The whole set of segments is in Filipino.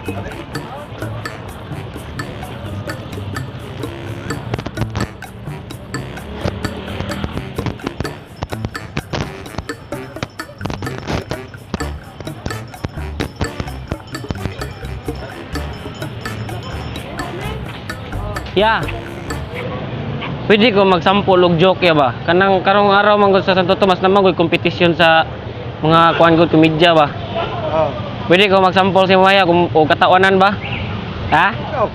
Ya. Pwede ko magsampol og joke ya ba? Kanang karong araw man gud sa Santo Tomas naman gud kompetisyon sa mga kuan gud komedya ba? Oh. Pwede ko magsampol si Moya kung o katawanan ba? Ha? Ikaw.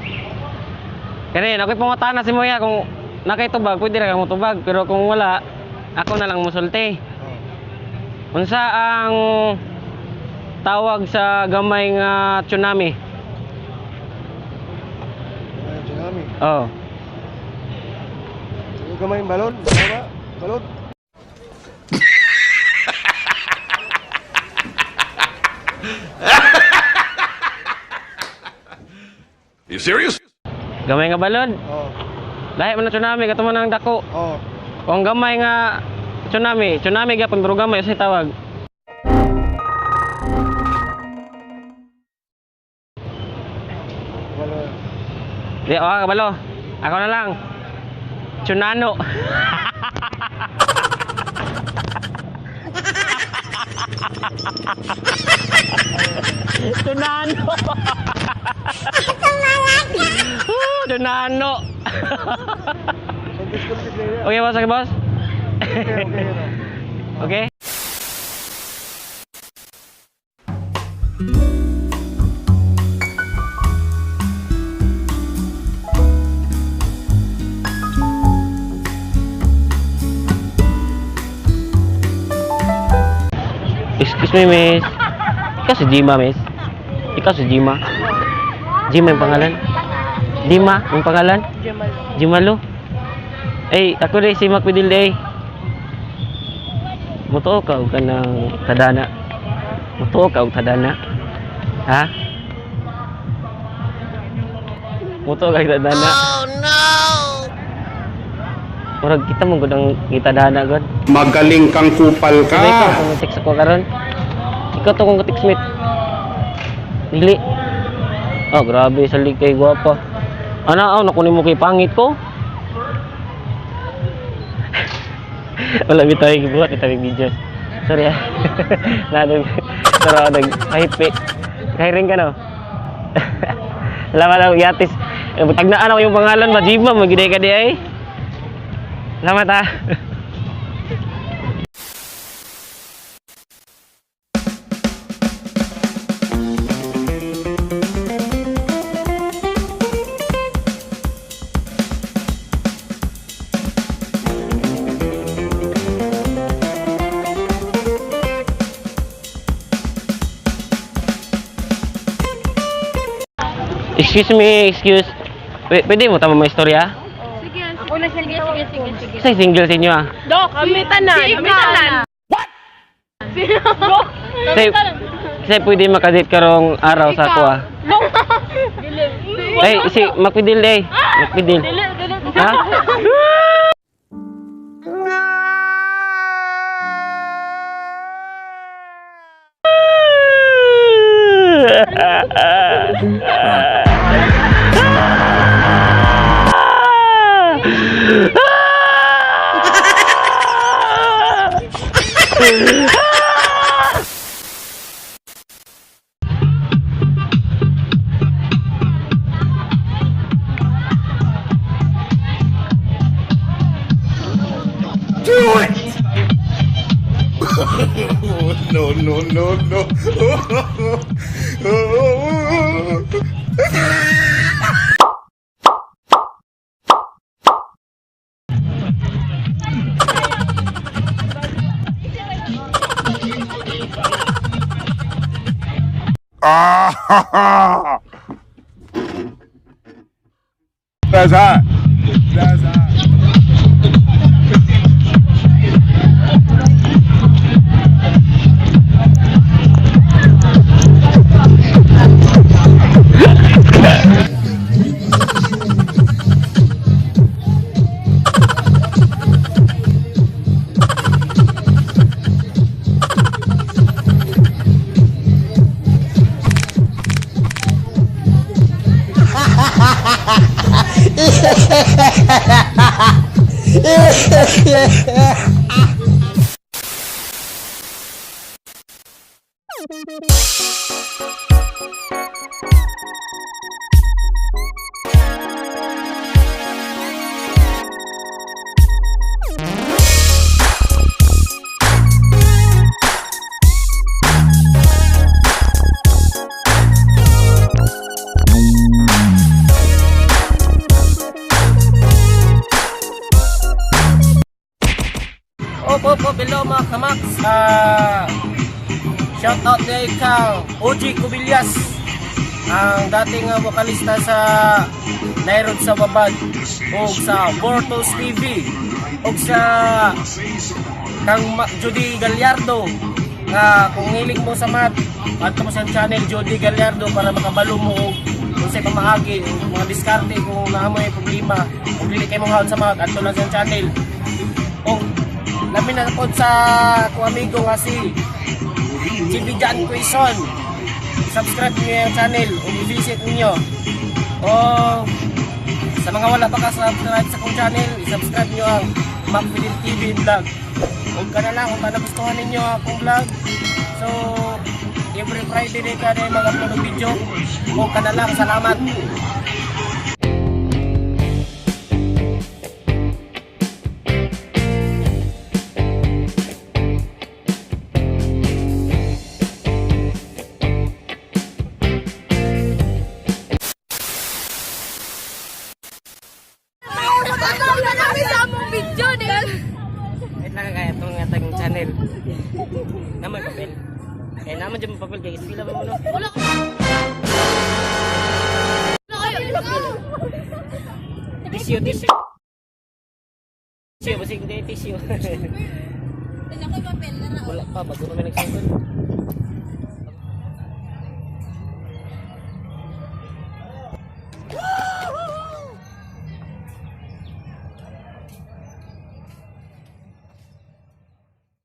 Kani ako'y pangutana si Moya kung nakaitubag, pwede ra kang mutubag, pero kung wala, ako na lang musulti. Unsa ang tawag sa gamay nga tsunami? Tsunami. Oh. Yung gamay yung balon. Tama? Balon. You serious? Gamay nga balon. Oh. Lahi man na tsunami kato man ang dako. Oh. Kung gamay nga tsunami gyapon pero gamay sa tawag. Balon. Di kabalo. Ako na lang. Tsunano. Tsunano. Tsunano. Okay boss, okay boss? Okay? Excuse me, miss. Ikaw si Jima, miss. Ikaw si Jima. Jima yung pangalan? Jima yung pangalan? Jimalo. Eh, ako rin si Macpidil day. Mutuo ka o ka ng tadana. Mutuo ka o tadana. Ha? Mutuo ka o tadana. Oh no! Murag kita mong gudang itadana god. Magaling kang kupal ka. Ikaw kung text ako karon. Ikaw to kung text meet. Dili. Oh, grabe salig kay gwapa. Ana, nakunin mo kay pangit ko. Wala bitaw gibuhat bitaw video. Sorry ah. Nadog. Pero nag-hype. Hiring ka no. Salamat daw yatis. Tagnaan ako yung pangalan Majima, magiday ka di ay. Salamat ah. Excuse me, excuse. Pwede mo tama may istorya? Sige, ako na sige. Isang single sa inyo ah. Dok, kami tanan. What? Dok, Kasi pwede makadate karong araw sa ako ah. Ay, si Macpidil day. Macpidil. Ha? Do it! No, no, no, no. Ah! That's hot. That's hot. Opo, hello mga kamax. Shout out kay Kang OG Cubillas, ang dating vokalista sa Nairod sa Babad, o sa Bortos TV, o sa Kang Judy Gallardo. Kung hilig mo sa mat, ato mo sa channel Judy Gallardo para makabalo mo kung sa pamaagi, mga diskarte kung naamoy problema, kung dili kayo mong sa mat, ato lang sa channel. O lamin na po sa kung amigo nga si Jan Quezon. Subscribe niyo yung channel o i-visit niyo. O sa mga wala pa ka-subscribe sa kong channel, i-subscribe niyo ang Macfidel TV vlog. Huwag ka na lang kung nagustuhan ninyo akong vlog. So every Friday din ka na mag-upload ng video. Huwag ka na lang. Salamat. Matataw na namin sa among video din. Wait lang kaya itong atang channel. Naman papel. Eh naman dyan papel guys. Pila ba mo no? Wala ko. Tissue. Tissue, basig hindi tissue. Wala ko papel na. Wala pa, bago kami nagsugod.